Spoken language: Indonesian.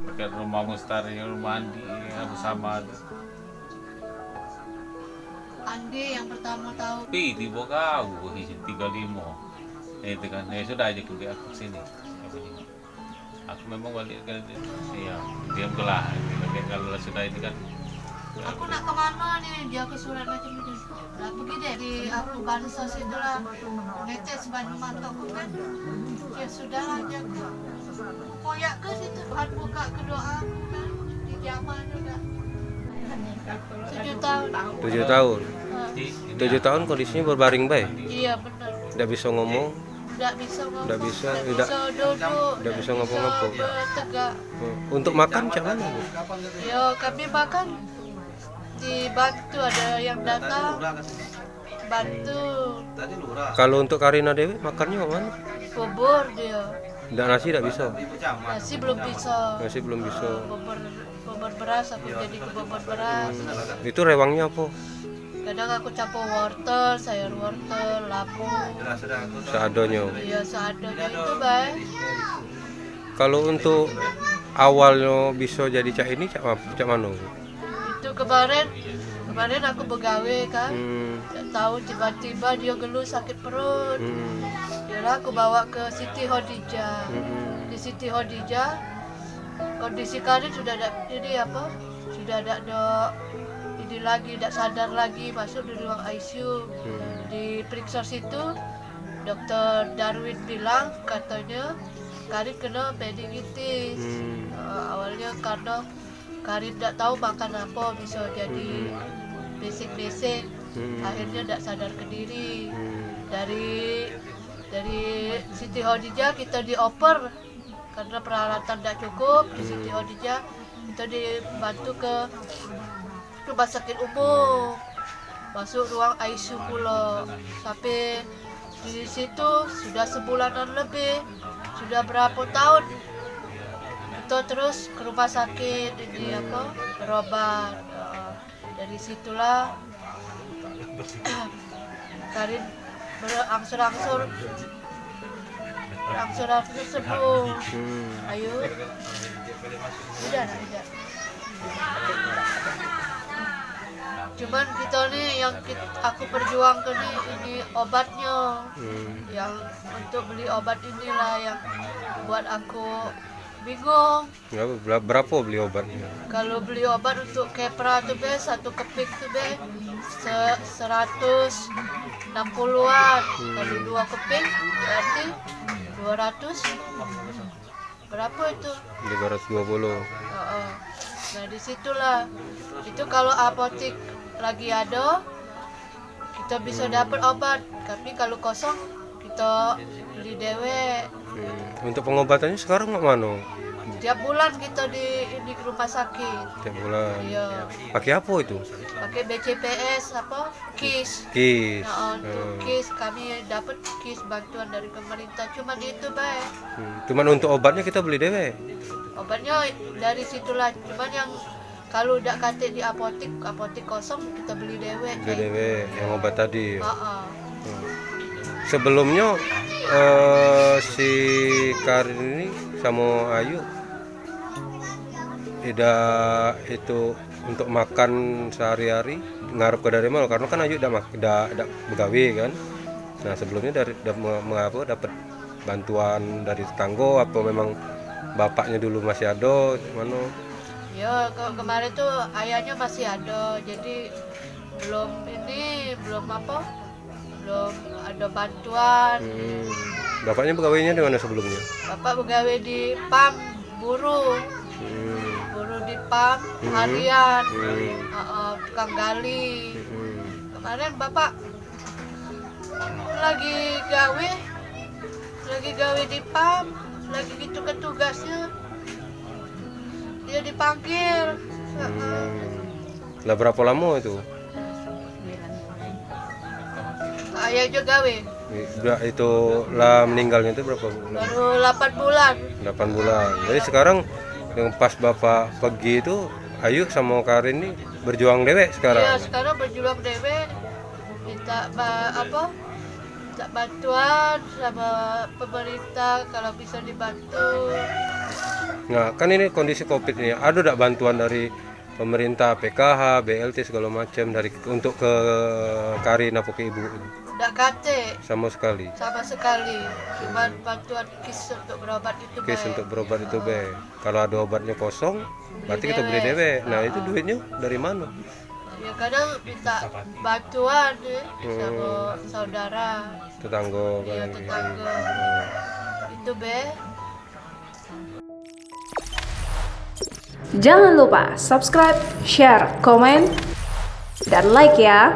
dekat rumah Mustari, rumah Andi bersama. Andi yang pertama tahu. Tapi tiba kau 35. Itu kan, ya sudah aja kuliah aku sini. Aku memang balik ke ya diam kelah. Kalau sudah itu kan. Aku nak kemana nih? Dia ke surat macam itu. Nah, pergi deh di aku bansos itu lah. Netes banyak mantap kan. Ya sudah aja aku. Koyak ke situ. Tuhan buka ke doa kan. Di zaman juga. 7 tahun. 7 tahun. Nah, 7 tahun kondisinya berbaring baik. iya benar. Tidak bisa ngomong, Tidak bisa ngomong. Tidak bisa, Tidak tidak- bisa duduk. tidak bisa ngapa-ngapa. Bisa bertegak. Untuk makan macam mana, Bu? Yo kami makan dibantu, ada yang datang bantu. Kalau untuk Karina Dewi makannya mana? Bubur dia. Tidak, nasi tidak bisa. Nasi belum bisa. Nasi belum bisa. Bubur beras, aku jadi ke bubur beras. Itu rewangnya apa? Kadang aku campur wortel, sayur wortel, labu. Seadanya. Iya seadanya itu baik. Kalau untuk awalnya bisa jadi cak ini cak mana? Itu kemarin aku begawe kan. Tak tahu tiba-tiba dia geluh sakit perut. Yalah aku bawa ke Siti Khadijah. Di Siti Khadijah kondisi Karin sudah ada sudah ada ini lagi, tidak sadar lagi, masuk di ruang ICU. Diperiksa situ, dokter Darwin bilang katanya Karin kena meningitis. Awalnya karena Karin tidak tahu makan apa, bisa jadi basic, akhirnya tidak sadar ke diri. Dari Siti Khadijah kita dioper karena peralatan tidak cukup. Di Siti Khadijah kita dibantu ke rumah sakit umum, masuk ruang ICU pula. Sampai di situ sudah sebulanan lebih, sudah berapa tahun kita terus ke rumah sakit ini berobat. Dari situlah Karin berangsur-angsur sembuh. Ayo, udah. Cuman kita nih yang aku perjuangkan ini obatnya. Yang untuk beli obat inilah yang buat aku bingung. Berapa beli obatnya? Kalau beli obat untuk Kepra tuh be, satu keping tuh be 160-an. Kalau 2 keping berarti 200. Berapa itu? 320. Nah disitulah, itu kalau apotek lagi ada kita bisa dapat obat, tapi kalau kosong kita beli dewe. Untuk pengobatannya sekarang nggak mana? Tiap bulan kita di rumah sakit. Tiap bulan. Iya. Pakai apa itu? Pakai BCPS KIS. KIS. Nah, untuk KIS kami dapat KIS bantuan dari pemerintah. Cuman itu baik. Cuman untuk obatnya kita beli dewe. Obatnya dari situlah. Cuman yang kalau udah kate di apotek kosong kita beli dewe. Beli dewe yang obat tadi. Sebelumnya si Karin ini sama Ayu tidak itu untuk makan sehari-hari ngarep ke dari mana, karena kan Ayu udah begawe kan. Nah sebelumnya dapat bantuan dari tetangga apa memang bapaknya dulu masih ada mana? Ya kemarin tuh ayahnya masih ada, jadi belum ada bantuan. Bapaknya pegawainya di mana sebelumnya? Bapak pegawai di PAM buruh di PAM harian, tukang gali. Kemarin bapak lagi gawe di PAM, lagi gitu ke tugasnya, dia dipanggil. Lah berapa lama itu? Ayah juga gawe. Itu lah meninggalnya itu berapa bulan? Baru 8 bulan. 8 bulan. Jadi sekarang yang pas bapak pergi itu Ayu sama Karin ini berjuang dewek sekarang. Iya, sekarang berjuang dewek. Minta bantuan sama pemerintah kalau bisa dibantu. Nah, kan ini kondisi Covid ini, ada enggak bantuan dari pemerintah, PKH, BLT segala macam dari untuk ke Kari apa ke ibu? Nggak kate Sama sekali. sama sekali. Cuma bantuan kis untuk berobat itu Kis baik. untuk berobat itu be. Kalau ada obatnya kosong, berarti kita beli dewe. Nah, itu duitnya dari mana? Ya kadang minta bantuan sama saudara, Tetangga ya kan. tetangga. Itu be. Jangan lupa subscribe, share, komen, dan like ya.